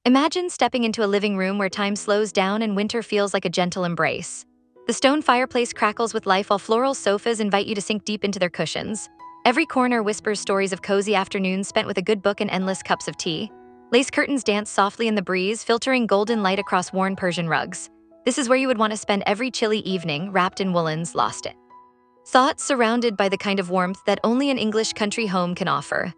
Imagine stepping into a living room where time slows down and winter feels like a gentle embrace. The stone fireplace crackles with life while floral sofas invite you to sink deep into their cushions. Every corner whispers stories of cozy afternoons spent with a good book and endless cups of tea. Lace curtains dance softly in the breeze, filtering golden light across worn Persian rugs. This is where you would want to spend every chilly evening, wrapped in woolens, lost it. Thoughts surrounded by the kind of warmth that only an English country home can offer.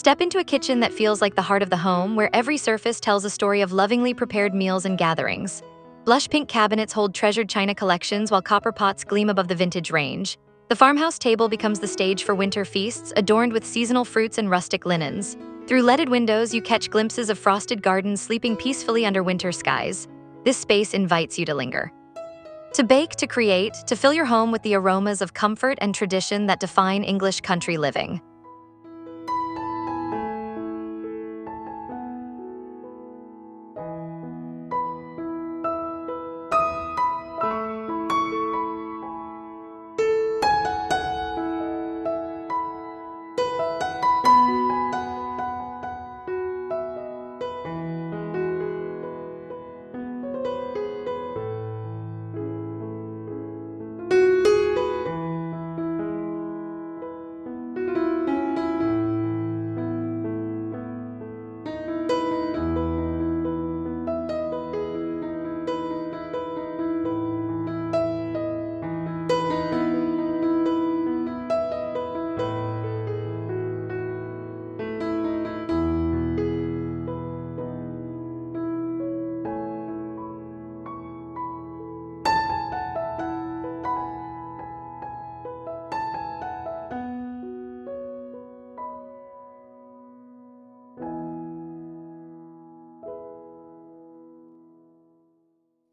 Step into a kitchen that feels like the heart of the home, where every surface tells a story of lovingly prepared meals and gatherings. Blush pink cabinets hold treasured china collections while copper pots gleam above the vintage range. The farmhouse table becomes the stage for winter feasts, adorned with seasonal fruits and rustic linens. Through leaded windows, you catch glimpses of frosted gardens sleeping peacefully under winter skies. This space invites you to linger. To bake, to create, to fill your home with the aromas of comfort and tradition that define English country living.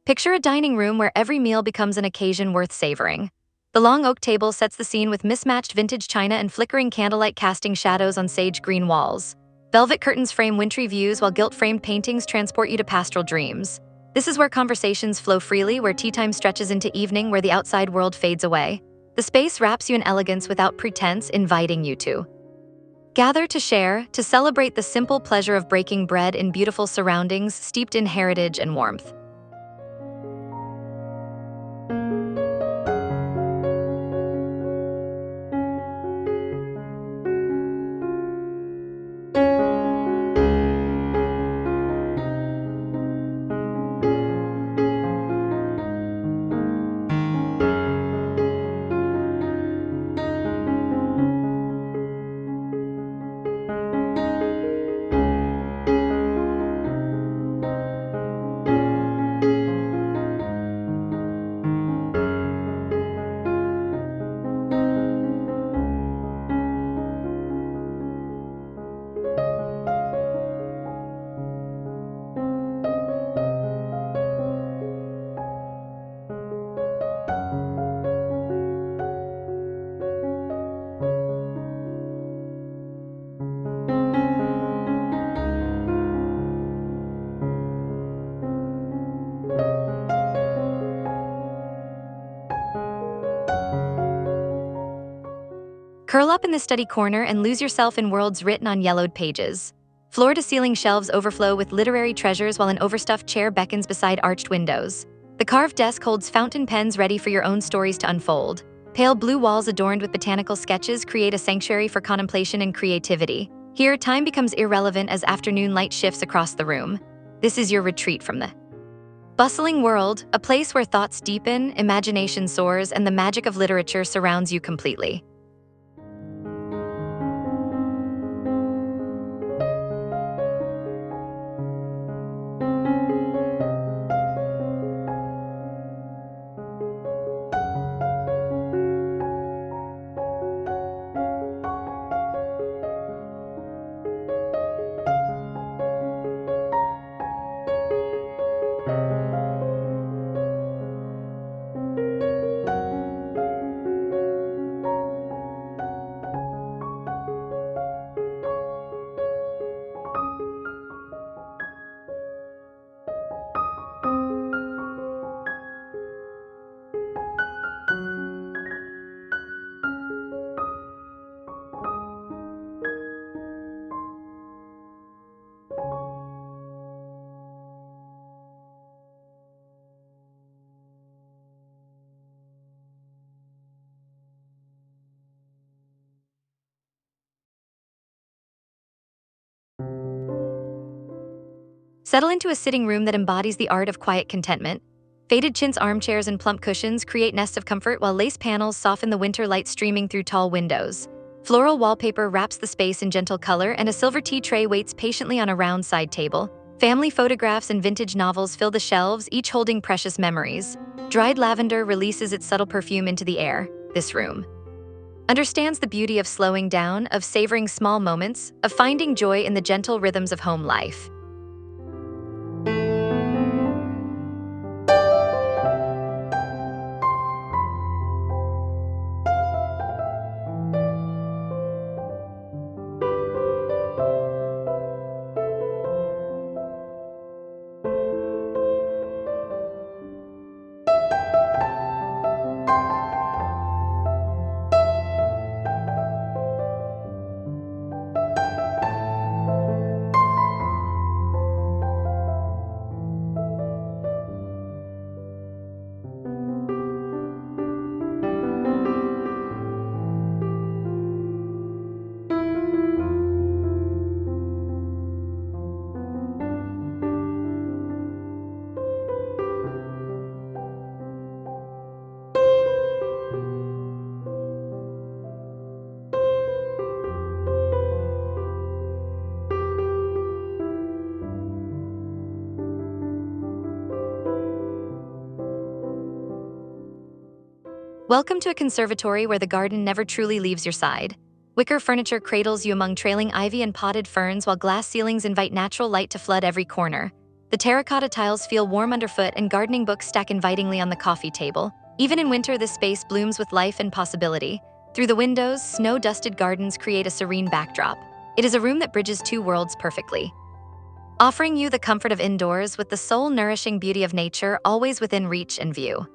Picture a dining room where every meal becomes an occasion worth savoring. The long oak table sets the scene with mismatched vintage china and flickering candlelight casting shadows on sage green walls. Velvet curtains frame wintry views while gilt-framed paintings transport you to pastoral dreams. This is where conversations flow freely, where tea time stretches into evening, where the outside world fades away. The space wraps you in elegance without pretense, inviting you to gather to share, to celebrate the simple pleasure of breaking bread in beautiful surroundings steeped in heritage and warmth. Curl up in the study corner and lose yourself in worlds written on yellowed pages. Floor-to-ceiling shelves overflow with literary treasures while an overstuffed chair beckons beside arched windows. The carved desk holds fountain pens ready for your own stories to unfold. Pale blue walls adorned with botanical sketches create a sanctuary for contemplation and creativity. Here, time becomes irrelevant as afternoon light shifts across the room. This is your retreat from the bustling world, a place where thoughts deepen, imagination soars, and the magic of literature surrounds you completely. Settle into a sitting room that embodies the art of quiet contentment. Faded chintz armchairs and plump cushions create nests of comfort, while lace panels soften the winter light streaming through tall windows. Floral wallpaper wraps the space in gentle color, and a silver tea tray waits patiently on a round side table. Family photographs and vintage novels fill the shelves, each holding precious memories. Dried lavender releases its subtle perfume into the air. This room understands the beauty of slowing down, of savoring small moments, of finding joy in the gentle rhythms of home life. Welcome to a conservatory where the garden never truly leaves your side. Wicker furniture cradles you among trailing ivy and potted ferns, while glass ceilings invite natural light to flood every corner. The terracotta tiles feel warm underfoot, and gardening books stack invitingly on the coffee table. Even in winter, this space blooms with life and possibility. Through the windows, snow-dusted gardens create a serene backdrop. It is a room that bridges two worlds perfectly, offering you the comfort of indoors with the soul-nourishing beauty of nature always within reach and view.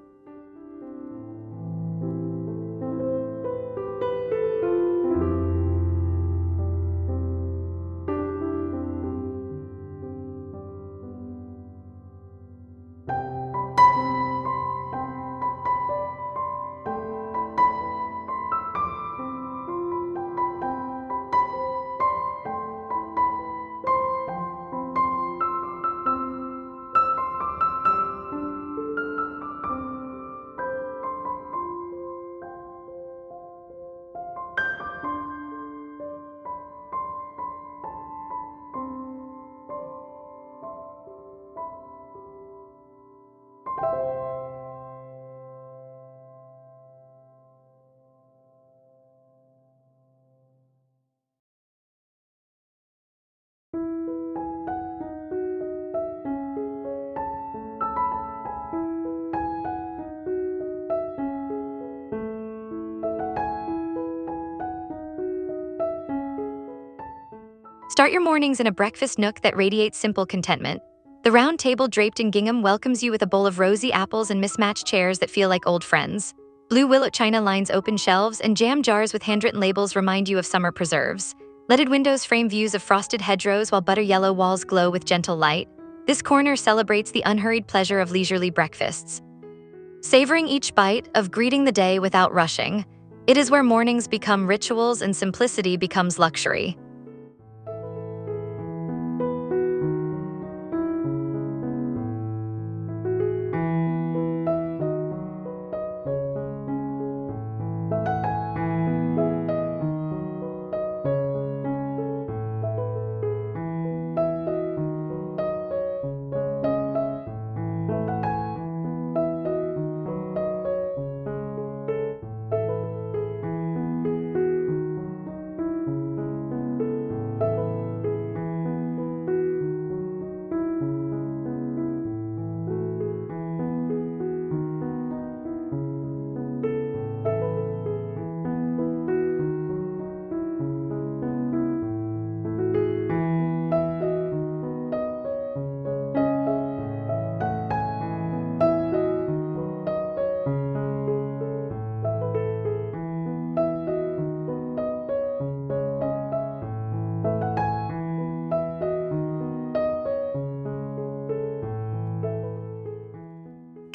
Start your mornings in a breakfast nook that radiates simple contentment. The round table draped in gingham welcomes you with a bowl of rosy apples and mismatched chairs that feel like old friends. Blue willow china lines open shelves, and jam jars with handwritten labels remind you of summer preserves. Leaded windows frame views of frosted hedgerows, while butter yellow walls glow with gentle light. This corner celebrates the unhurried pleasure of leisurely breakfasts, savoring each bite, of greeting the day without rushing. It is where mornings become rituals and simplicity becomes luxury.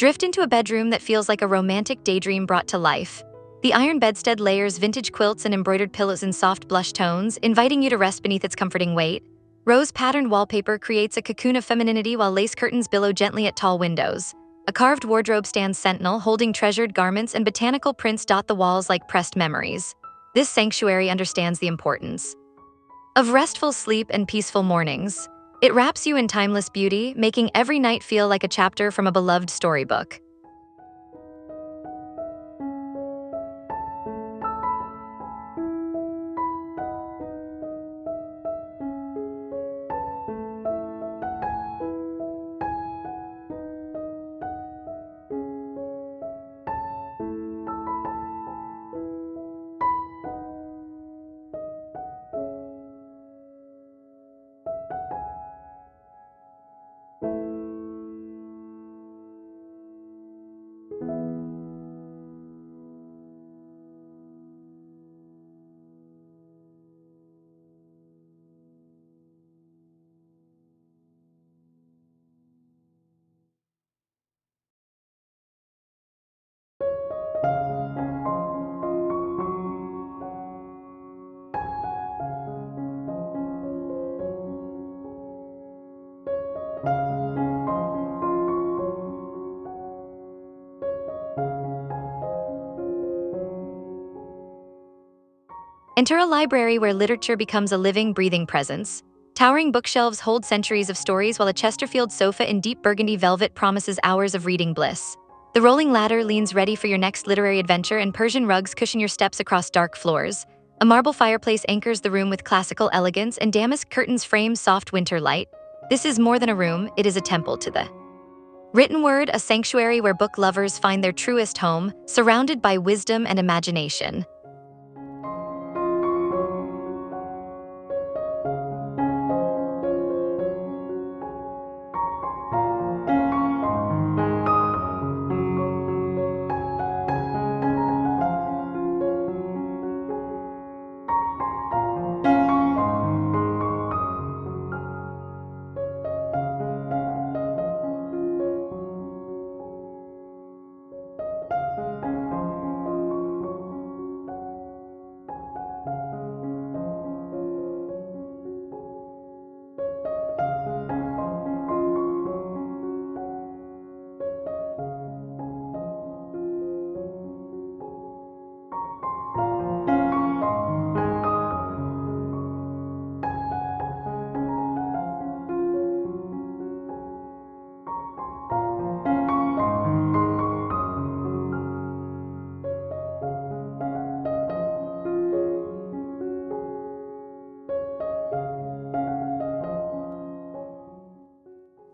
Drift into a bedroom that feels like a romantic daydream brought to life. The iron bedstead layers vintage quilts and embroidered pillows in soft blush tones, inviting you to rest beneath its comforting weight. Rose-patterned wallpaper creates a cocoon of femininity while lace curtains billow gently at tall windows. A carved wardrobe stands sentinel, holding treasured garments, and botanical prints dot the walls like pressed memories. This sanctuary understands the importance of restful sleep and peaceful mornings. It wraps you in timeless beauty, making every night feel like a chapter from a beloved storybook. Enter a library where literature becomes a living, breathing presence. Towering bookshelves hold centuries of stories, while a Chesterfield sofa in deep burgundy velvet promises hours of reading bliss. The rolling ladder leans ready for your next literary adventure, and Persian rugs cushion your steps across dark floors. A marble fireplace anchors the room with classical elegance, and damask curtains frame soft winter light. This is more than a room, it is a temple to the written word, a sanctuary where book lovers find their truest home, surrounded by wisdom and imagination.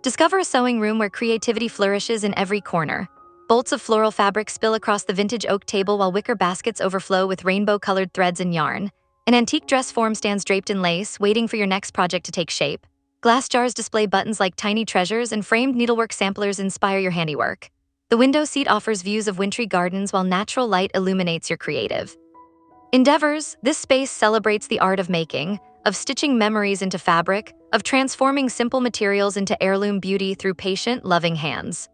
Discover a sewing room where creativity flourishes in every corner. Bolts of floral fabric spill across the vintage oak table, while wicker baskets overflow with rainbow-colored threads and yarn. An antique dress form stands draped in lace, waiting for your next project to take shape. Glass jars display buttons like tiny treasures, and framed needlework samplers inspire your handiwork. The window seat offers views of wintry gardens, while natural light illuminates your creative endeavors. This space celebrates the art of making, of stitching memories into fabric, of transforming simple materials into heirloom beauty through patient, loving hands.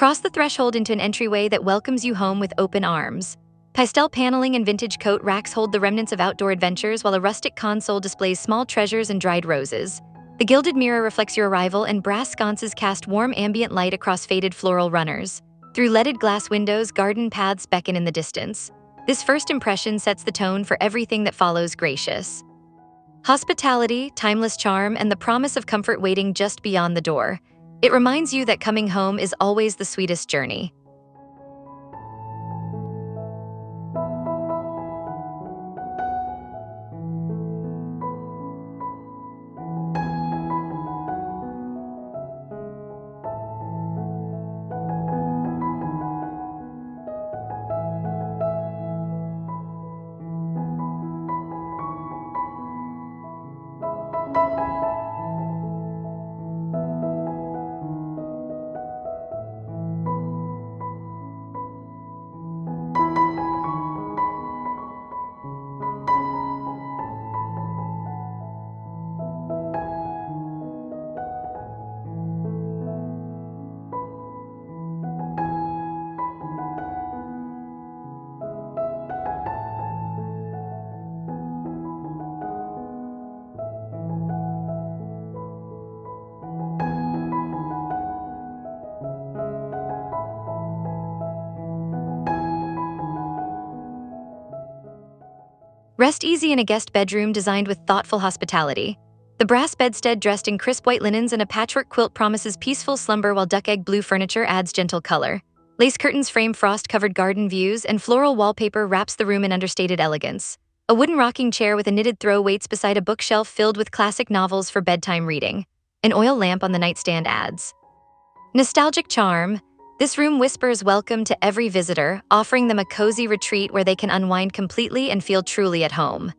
Cross the threshold into an entryway that welcomes you home with open arms. Pastel paneling and vintage coat racks hold the remnants of outdoor adventures, while a rustic console displays small treasures and dried roses. The gilded mirror reflects your arrival, and brass sconces cast warm ambient light across faded floral runners. Through leaded glass windows, garden paths beckon in the distance. This first impression sets the tone for everything that follows. Gracious hospitality, timeless charm, and the promise of comfort waiting just beyond the door. It reminds you that coming home is always the sweetest journey. Rest easy in a guest bedroom designed with thoughtful hospitality. The brass bedstead dressed in crisp white linens and a patchwork quilt promises peaceful slumber, while duck egg blue furniture adds gentle color. Lace curtains frame frost-covered garden views, and floral wallpaper wraps the room in understated elegance. A wooden rocking chair with a knitted throw waits beside a bookshelf filled with classic novels for bedtime reading. An oil lamp on the nightstand adds nostalgic charm. This room whispers welcome to every visitor, offering them a cozy retreat where they can unwind completely and feel truly at home.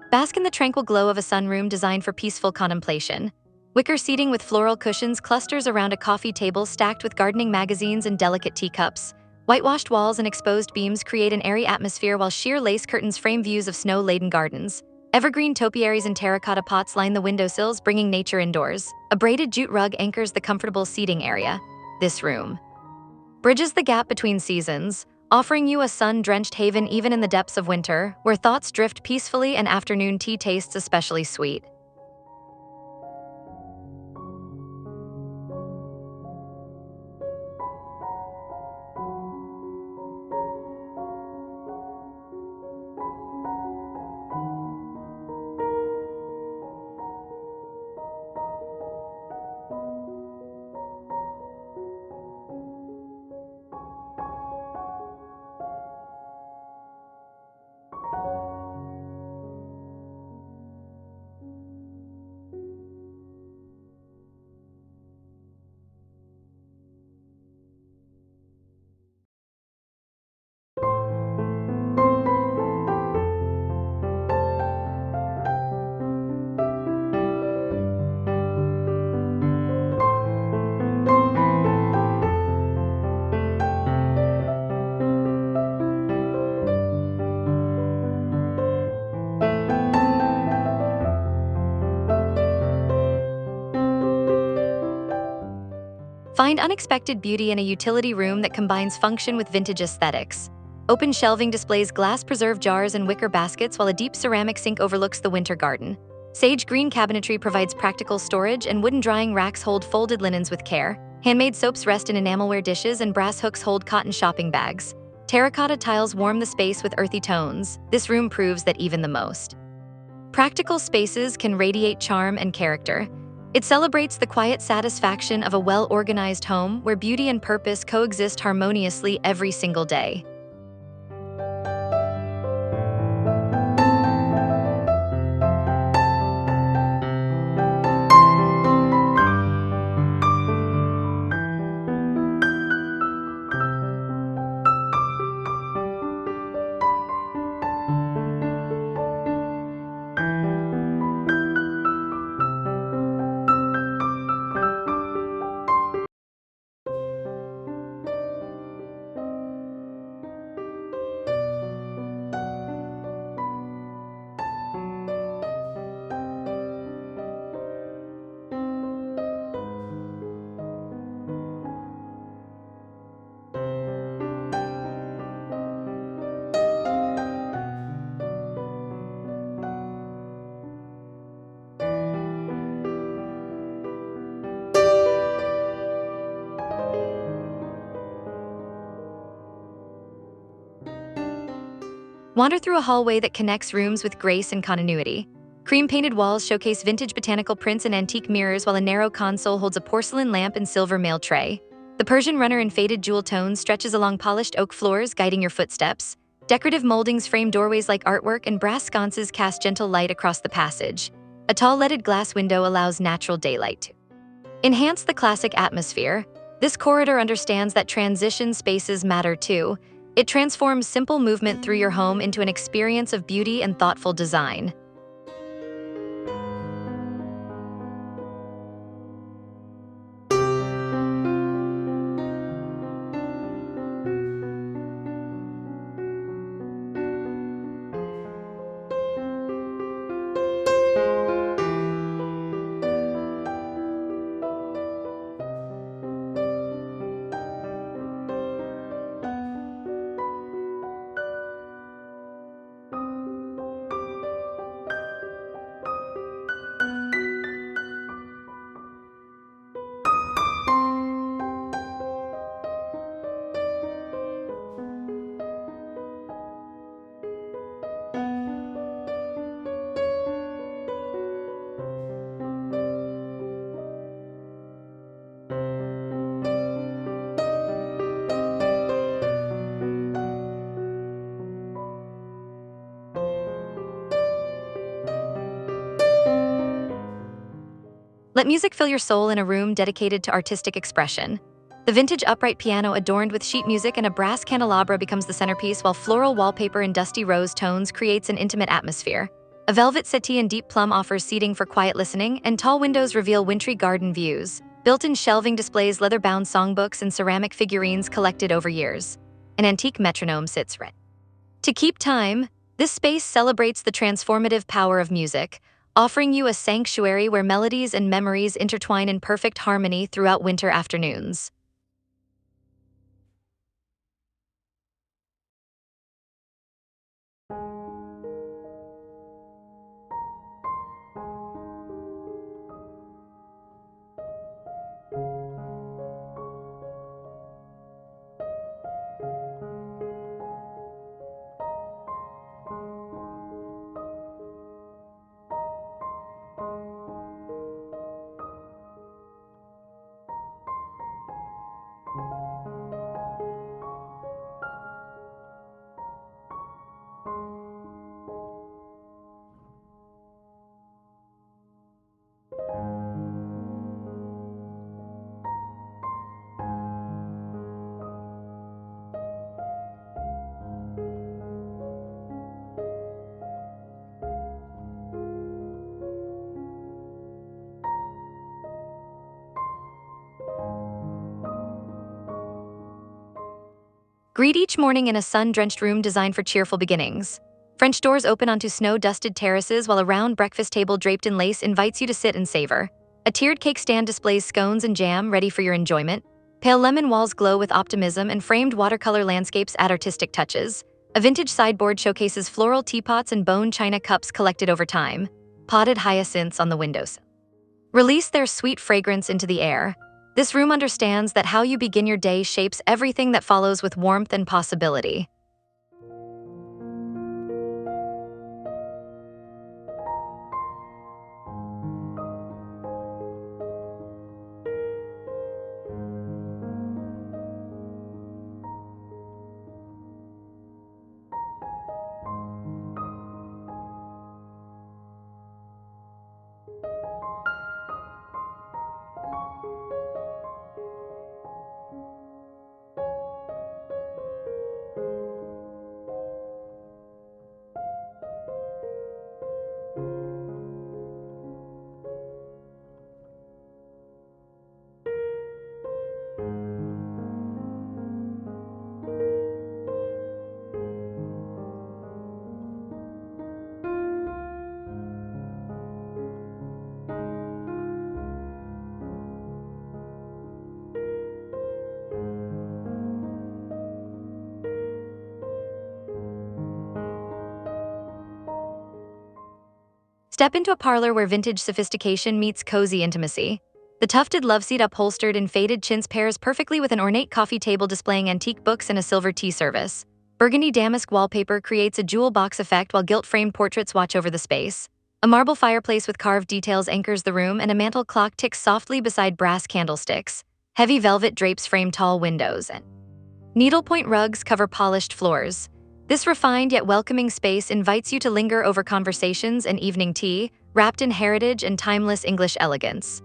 Bask in the tranquil glow of a sunroom designed for peaceful contemplation. Wicker seating with floral cushions clusters around a coffee table stacked with gardening magazines and delicate teacups. Whitewashed walls and exposed beams create an airy atmosphere, while sheer lace curtains frame views of snow-laden gardens. Evergreen topiaries and terracotta pots line the windowsills, bringing nature indoors. A braided jute rug anchors the comfortable seating area. This room bridges the gap between seasons, offering you a sun-drenched haven even in the depths of winter, where thoughts drift peacefully and afternoon tea tastes especially sweet. Find unexpected beauty in a utility room that combines function with vintage aesthetics. Open shelving displays glass preserve jars and wicker baskets, while a deep ceramic sink overlooks the winter garden. Sage green cabinetry provides practical storage, and wooden drying racks hold folded linens with care. Handmade soaps rest in enamelware dishes, and brass hooks hold cotton shopping bags. Terracotta tiles warm the space with earthy tones. This room proves that even the most practical spaces can radiate charm and character. It celebrates the quiet satisfaction of a well-organized home where beauty and purpose coexist harmoniously every single day. Wander through a hallway that connects rooms with grace and continuity. Cream-painted walls showcase vintage botanical prints and antique mirrors, while a narrow console holds a porcelain lamp and silver mail tray. The Persian runner in faded jewel tones stretches along polished oak floors, guiding your footsteps. Decorative moldings frame doorways like artwork, and brass sconces cast gentle light across the passage. A tall leaded glass window allows natural daylight to enhance the classic atmosphere. This corridor understands that transition spaces matter too. It transforms simple movement through your home into an experience of beauty and thoughtful design. Let music fill your soul in a room dedicated to artistic expression. The vintage upright piano adorned with sheet music and a brass candelabra becomes the centerpiece, while floral wallpaper and dusty rose tones creates an intimate atmosphere. A velvet settee in deep plum offers seating for quiet listening, and tall windows reveal wintry garden views. Built-in shelving displays leather-bound songbooks and ceramic figurines collected over years. An antique metronome sits ready to keep time. This space celebrates the transformative power of music, offering you a sanctuary where melodies and memories intertwine in perfect harmony throughout winter afternoons. Greet each morning in a sun-drenched room designed for cheerful beginnings. French doors open onto snow-dusted terraces, while a round breakfast table draped in lace invites you to sit and savor. A tiered cake stand displays scones and jam ready for your enjoyment. Pale lemon walls glow with optimism, and framed watercolor landscapes add artistic touches. A vintage sideboard showcases floral teapots and bone china cups collected over time. Potted hyacinths on the windowsill release their sweet fragrance into the air. This room understands that how you begin your day shapes everything that follows with warmth and possibility. Step into a parlor where vintage sophistication meets cozy intimacy. The tufted loveseat upholstered in faded chintz pairs perfectly with an ornate coffee table displaying antique books and a silver tea service. Burgundy damask wallpaper creates a jewel box effect while gilt-framed portraits watch over the space. A marble fireplace with carved details anchors the room, and a mantel clock ticks softly beside brass candlesticks. Heavy velvet drapes frame tall windows, and needlepoint rugs cover polished floors. This refined yet welcoming space invites you to linger over conversations and evening tea, wrapped in heritage and timeless English elegance.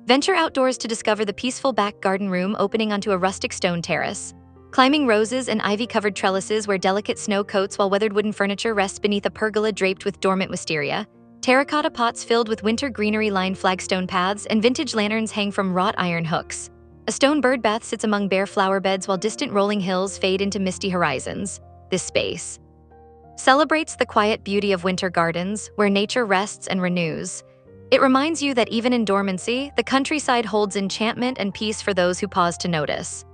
Venture outdoors to discover the peaceful back garden room opening onto a rustic stone terrace. Climbing roses and ivy-covered trellises where delicate snow coats while weathered wooden furniture rests beneath a pergola draped with dormant wisteria. Terracotta pots filled with winter greenery line flagstone paths, and vintage lanterns hang from wrought iron hooks. A stone bird bath sits among bare flower beds while distant rolling hills fade into misty horizons. This space celebrates the quiet beauty of winter gardens, where nature rests and renews. It reminds you that even in dormancy, the countryside holds enchantment and peace for those who pause to notice.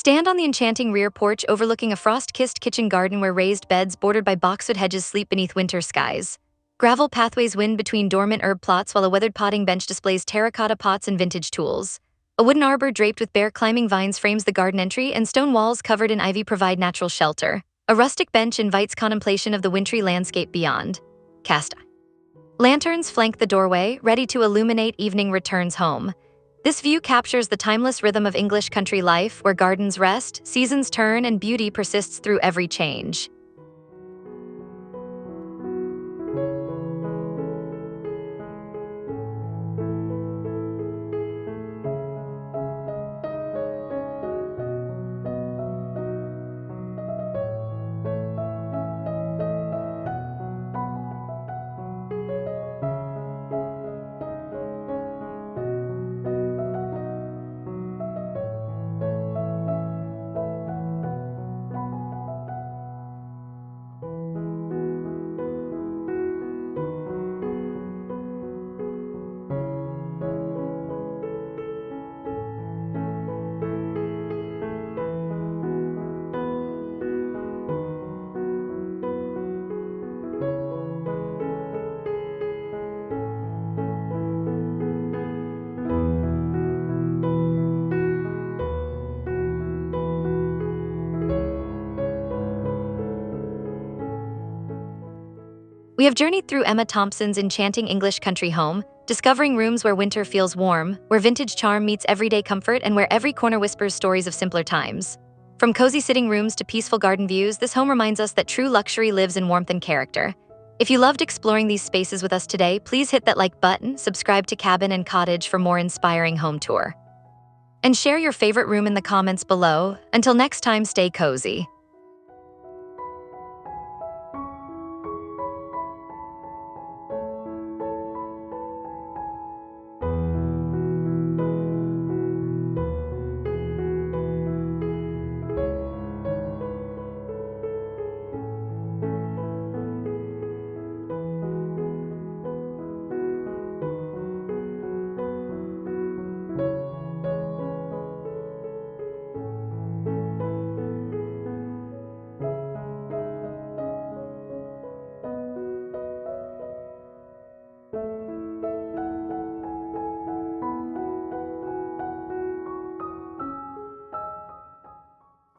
Stand on the enchanting rear porch overlooking a frost-kissed kitchen garden where raised beds bordered by boxwood hedges sleep beneath winter skies. Gravel pathways wind between dormant herb plots while a weathered potting bench displays terracotta pots and vintage tools. A wooden arbor draped with bare climbing vines frames the garden entry, and stone walls covered in ivy provide natural shelter. A rustic bench invites contemplation of the wintry landscape beyond. Cast lanterns flank the doorway, ready to illuminate evening returns home. This view captures the timeless rhythm of English country life, where gardens rest, seasons turn, and beauty persists through every change. We have journeyed through Emma Thompson's enchanting English country home, discovering rooms where winter feels warm, where vintage charm meets everyday comfort, and where every corner whispers stories of simpler times. From cozy sitting rooms to peaceful garden views, this home reminds us that true luxury lives in warmth and character. If you loved exploring these spaces with us today, please hit that like button, subscribe to Cabin and Cottage for more inspiring home tour, and share your favorite room in the comments below. Until next time, stay cozy.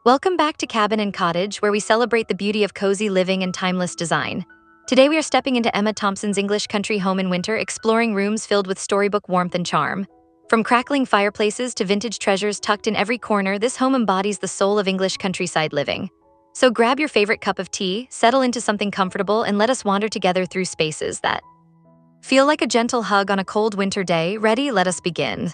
Welcome back to Cabin and Cottage, where we celebrate the beauty of cozy living and timeless design. Today we are stepping into Emma Thompson's English country home in winter, exploring rooms filled with storybook warmth and charm. From crackling fireplaces to vintage treasures tucked in every corner, this home embodies the soul of English countryside living. So grab your favorite cup of tea, settle into something comfortable, and let us wander together through spaces that feel like a gentle hug on a cold winter day. Ready? Let us begin.